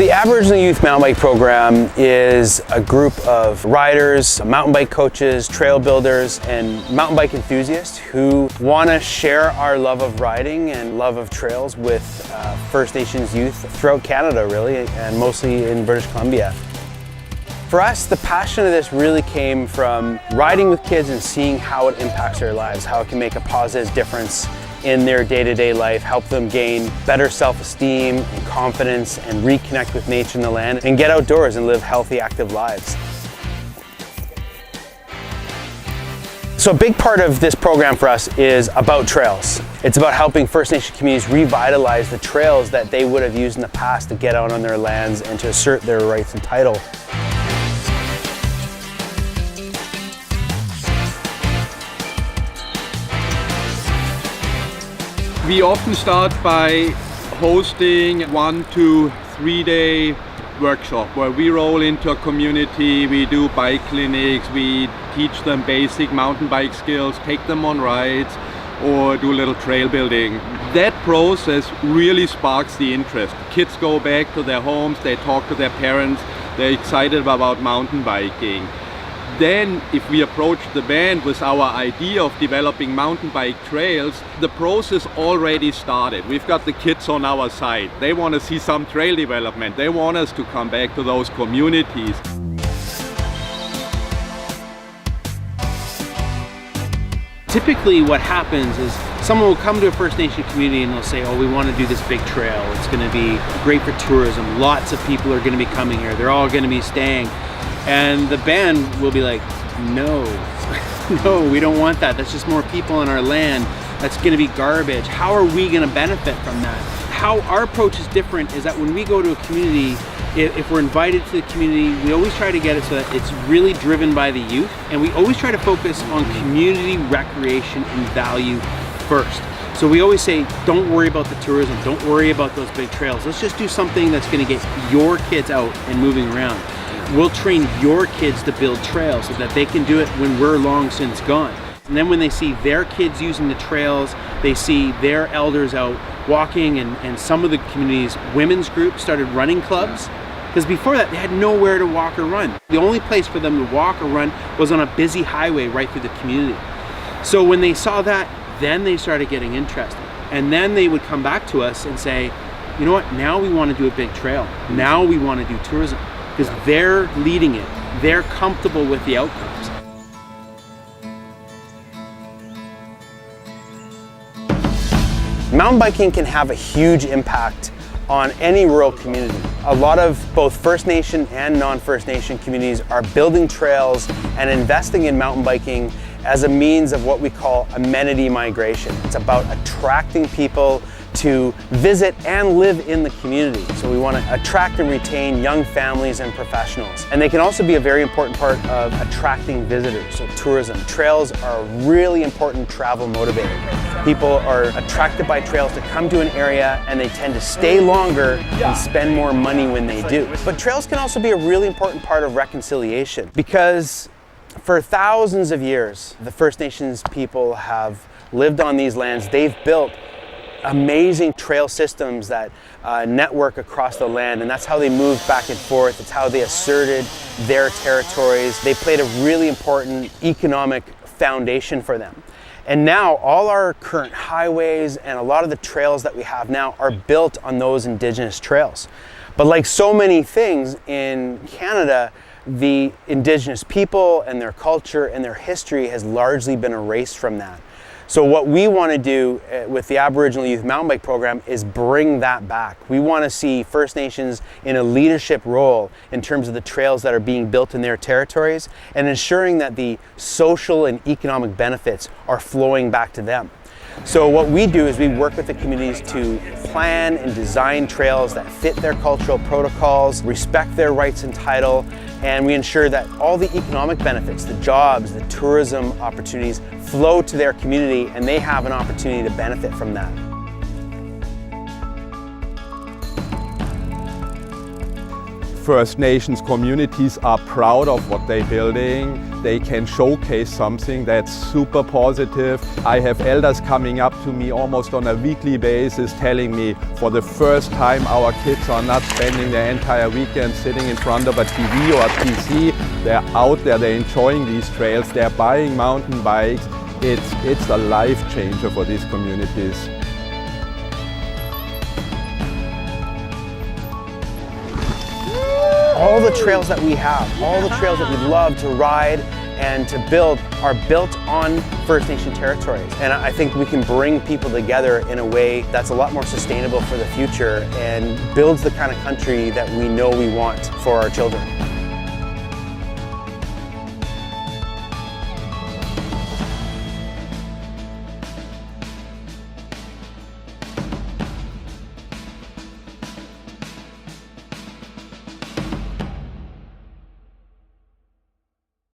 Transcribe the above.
The Aboriginal Youth Mountain Bike Program is a group of riders, mountain bike coaches, trail builders, and mountain bike enthusiasts who want to share our love of riding and love of trails with First Nations youth throughout Canada, really, and mostly in British Columbia. For us, the passion of this really came from riding with kids and seeing how it impacts their lives, how it can make a positive difference in their day-to-day life, help them gain better self-esteem and confidence and reconnect with nature and the land and get outdoors and live healthy, active lives. So a big part of this program for us is about trails. It's about helping First Nation communities revitalize the trails that they would have used in the past to get out on their lands and to assert their rights and title. We often start by hosting 1 to 3 day workshop where we roll into a community, we do bike clinics, we teach them basic mountain bike skills, take them on rides or do a little trail building. That process really sparks the interest. Kids go back to their homes, they talk to their parents, they're excited about mountain biking. Then, if we approach the band with our idea of developing mountain bike trails, the process already started. We've got the kids on our side. They want to see some trail development. They want us to come back to those communities. Typically what happens is someone will come to a First Nation community and they'll say, oh, we want to do this big trail. It's going to be great for tourism. Lots of people are going to be coming here. They're all going to be staying. And the band will be like, no, no, we don't want that. That's just more people on our land. That's going to be garbage. How are we going to benefit from that? How our approach is different is that when we go to a community, if we're invited to the community, we always try to get it so that it's really driven by the youth. And we always try to focus on community recreation and value first. So we always say, don't worry about the tourism. Don't worry about those big trails. Let's just do something that's going to get your kids out and moving around. We'll train your kids to build trails so that they can do it when we're long since gone. And then when they see their kids using the trails, they see their elders out walking, and some of the community's women's groups started running clubs. Because before that, they had nowhere to walk or run. The only place for them to walk or run was on a busy highway right through the community. So when they saw that, then they started getting interested. And then they would come back to us and say, you know what, now we want to do a big trail. Now we want to do tourism. Because they're leading it. They're comfortable with the outcomes. Mountain biking can have a huge impact on any rural community. A lot of both First Nation and non-First Nation communities are building trails and investing in mountain biking as a means of what we call amenity migration. It's about attracting people to visit and live in the community. So we want to attract and retain young families and professionals. And they can also be a very important part of attracting visitors, so tourism. Trails are a really important travel motivator. People are attracted by trails to come to an area and they tend to stay longer and spend more money when they do. But trails can also be a really important part of reconciliation because for thousands of years, the First Nations people have lived on these lands. They've built amazing trail systems that network across the land, and that's how they moved back and forth. It's how they asserted their territories. They played a really important economic foundation for them. And now all our current highways and a lot of the trails that we have now are built on those Indigenous trails. But like so many things in Canada, the Indigenous people and their culture and their history has largely been erased from that. So what we want to do with the Aboriginal Youth Mountain Bike Program is bring that back. We want to see First Nations in a leadership role in terms of the trails that are being built in their territories and ensuring that the social and economic benefits are flowing back to them. So what we do is we work with the communities to plan and design trails that fit their cultural protocols, respect their rights and title, and we ensure that all the economic benefits, the jobs, the tourism opportunities flow to their community and they have an opportunity to benefit from that. First Nations communities are proud of what they're building. They can showcase something that's super positive. I have elders coming up to me almost on a weekly basis telling me for the first time our kids are not spending their entire weekend sitting in front of a TV or a PC. They're out there, they're enjoying these trails, they're buying mountain bikes. It's a life changer for these communities. All the trails that we have, all the trails that we love to ride and to build are built on First Nation territories. And I think we can bring people together in a way that's a lot more sustainable for the future and builds the kind of country that we know we want for our children.